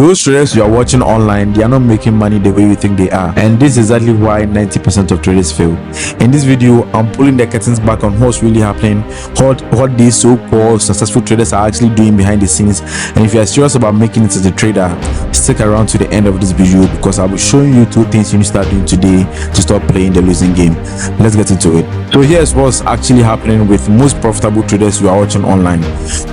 Those traders you are watching online, they are not making money the way you think they are, and this is exactly why 90% of traders fail. In this video, I'm pulling the curtains back on what's really happening, what these so-called successful traders are actually doing behind the scenes. And if you are serious about making it as a trader, stick around to the end of this video, because I'll be showing you 2 things you need to start doing today to stop playing the losing game. Let's get into it. So here's what's actually happening with most profitable traders you are watching online.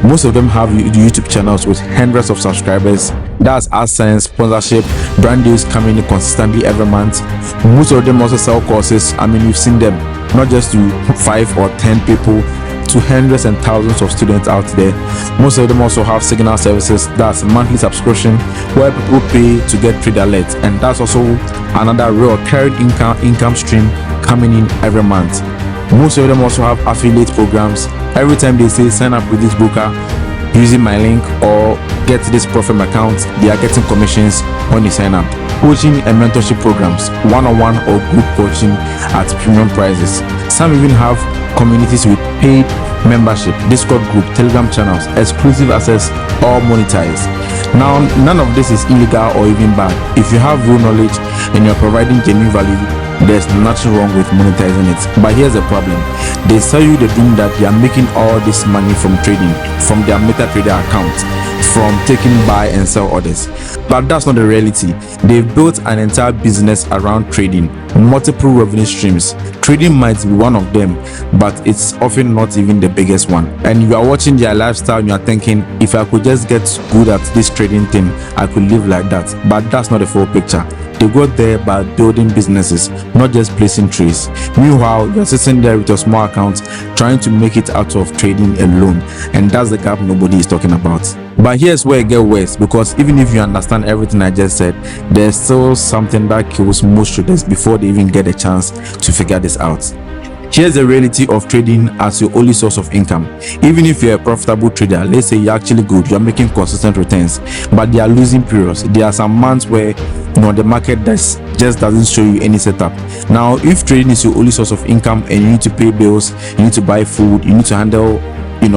Most of them have YouTube channels with hundreds of subscribers. That's AdSense, sponsorship, brand deals coming in consistently every month. Most of them also sell courses. I mean, you've seen them, not just to 5 or 10 people, to hundreds and thousands of students out there. Most of them also have signal services, that's monthly subscription where people pay to get trade alerts, and that's also another recurring income stream coming in every month. Most of them also have affiliate programs. Every time they say sign up with this broker using my link or get this profit account, they are getting commissions when you sign up. Coaching and mentorship programs, one-on-one or group coaching at premium prices. Some even have communities with paid membership, Discord group, Telegram channels, exclusive access, all monetized. Now, none of this is illegal or even bad. If you have real knowledge and you're providing genuine value, there's nothing wrong with monetizing it. But here's the problem: they sell you the dream that they are making all this money from trading, from their MetaTrader account, from taking buy and sell orders. But that's not the reality. They've built an entire business around trading, multiple revenue streams. Trading might be one of them, but it's often not even the biggest one. And you are watching their lifestyle and you are thinking, if I could just get good at this trading thing, I could live like that. But that's not the full picture. They got there by building businesses, not just placing trades. Meanwhile, you're sitting there with your small account trying to make it out of trading alone, and that's the gap nobody is talking about. But here's where it gets worse, because even if you understand everything I just said, there's still something that kills most traders before they even get a chance to figure this out. Here's the reality of trading as your only source of income. Even if you're a profitable trader, let's say you're actually good, you're making consistent returns, but there are losing periods. There are some months where the market just doesn't show you any setup. Now, if trading is your only source of income and you need to pay bills, you need to buy food, you need to handle, you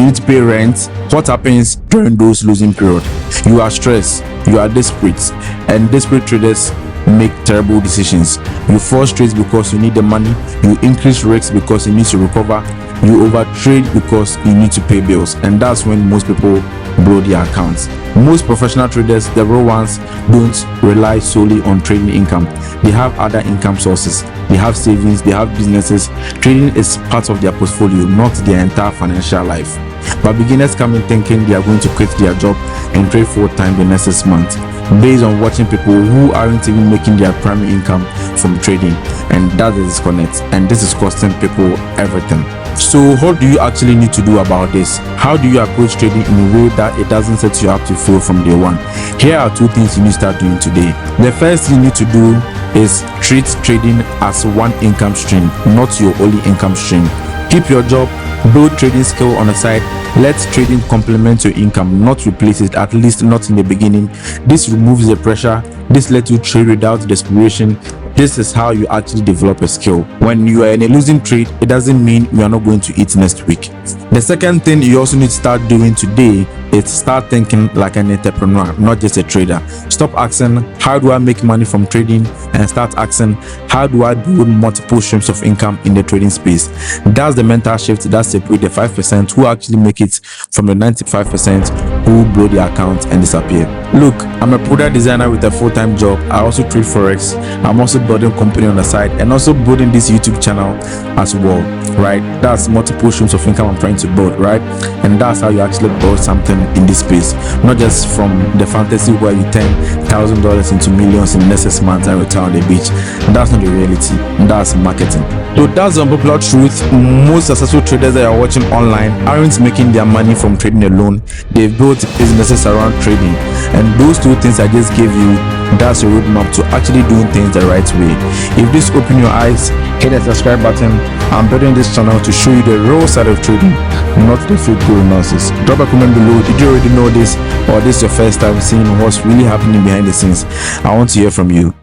need to pay rent, what happens during those losing periods? You are stressed, you are desperate, and desperate traders make terrible decisions. You force trades because you need the money, you increase risks because you need to recover, you overtrade because you need to pay bills, and that's when most people blow their accounts. Most professional traders, the real ones, don't rely solely on trading income. They have other income sources. They have savings, they have businesses. Trading is part of their portfolio, not their entire financial life. But beginners come in thinking they are going to quit their job and trade full-time the next 6 months, based on watching people who aren't even making their primary income from trading, and that's the disconnect, and this is costing people everything. So what do you actually need to do about this? How do you approach trading in a way that it doesn't set you up to fail from day one? Here are 2 things you need to start doing today. The first thing you need to do is treat trading as one income stream, not your only income stream. Keep your job, build trading skill on the side. Let trading complement your income, not replace it, at least not in the beginning. This removes the pressure. This lets you trade without desperation. This is how you actually develop a skill. When you are in a losing trade, it doesn't mean you are not going to eat next week. The second thing you also need to start doing today is start thinking like an entrepreneur, not just a trader. Stop asking, how do I make money from trading? And start asking, how do I build multiple streams of income in the trading space? That's the mental shift that separates the 5% who actually make it from the 95% who blow their account and disappear. Look, I'm a product designer with a full-time job. I also trade forex. I'm also building company on the side and also building this YouTube channel as well, right? That's multiple streams of income I'm trying to build, right? And that's how you actually build something in this space, not just from the fantasy where you turn $1,000 into millions in the next 6 months and retire on the beach. That's not the reality. That's marketing. So that's the unpopular truth. Most successful traders that are watching online aren't making their money from trading alone. They've built businesses around trading, and those 2 things I just gave you, that's a roadmap to actually doing things the right way. If this open your eyes, hit the subscribe button. I'm building this channel to show you the real side of trading, not the fake gold nonsense. Drop a comment below. Did you already know this, or this is your first time seeing what's really happening behind the scenes? I want to hear from you.